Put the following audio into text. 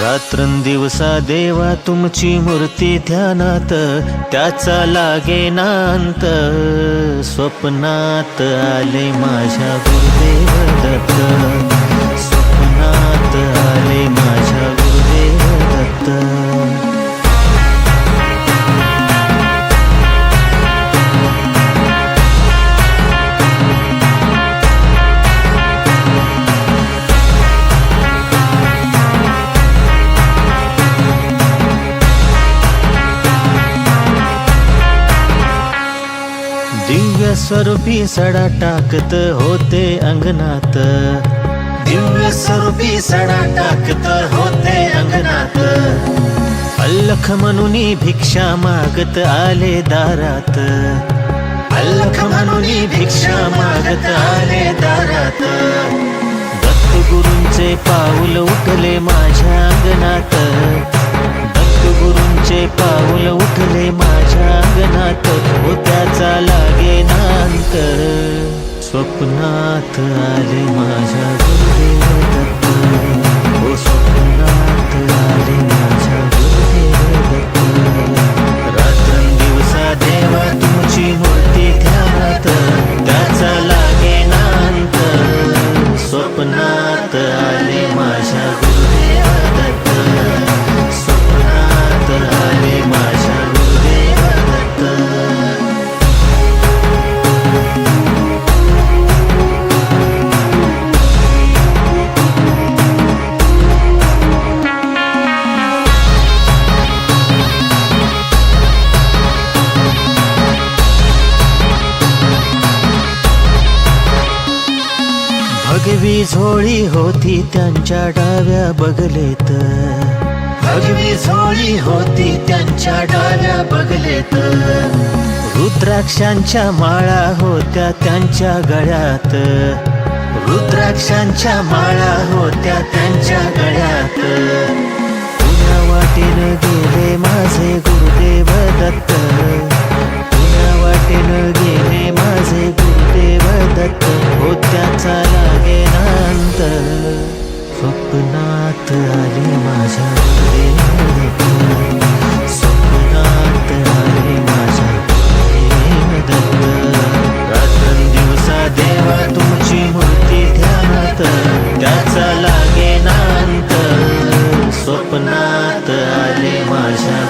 रात्रंदिवसा देवा तुमची मूर्ती ध्यानात, त्याचा लागे नांत. स्वप्नात आले माझ्या गुरुदेव दत्त, स्वप्नात आले माझ्या गुरुदेव दत्त. दिव्य स्वरूपी सडा टाकत होते अंगणात, दिव्य स्वरूपी सडा टाकत होते अंगणात. अल्लख म्हणूनी भिक्षा मागत आले दारात, अल्लख म्हणूनी भिक्षा मागत आले दारात. दत्तगुरूंचे पाऊल उठले माझ्या अंगणात, दत्तगुरूंचे पाऊल उठले माझ्या अंगणात. हो त्याचा लागे नांत, स्वप्नात आले माझ्या गुरुदेव दत्त. हो स्वप्नात आले माझ्या गुरुदेव दत्त. रात्रंदिवसा देवा तुमची मूर्ती ध्यानात, त्याचा लागे नांत. स्वप्नात आले माझ्या गुरुदेव दत्त, स्वप्नात आले माझ्या गुरुदेव दत्त. भगवी झोळी होती त्यांच्या डाव्या बगलेत, भगवी झोळी होती त्यांच्या डाव्या बगलेत. रुद्राक्षांच्या माळा होत्या त्यांच्या गळ्यात, रुद्राक्षांच्या माळा होत्या त्यांच्या गळ्यात. पुण्या वाटेनं गेले माझे गुरुदेव दत्त, पुण्या वाटेनं गेले माझे गुरुदेव दत्त. हो त्याचा लागे नांत, स्वप्नात आले माझ्या गुरुदेव दत्त, स्वप्नात आले माझ्या गुरुदेव दत्त. रात्रंदिवसा देवा तुमची मूर्ती ध्यानात, त्याचा लागे नांत. स्वप्नात आले माझ्या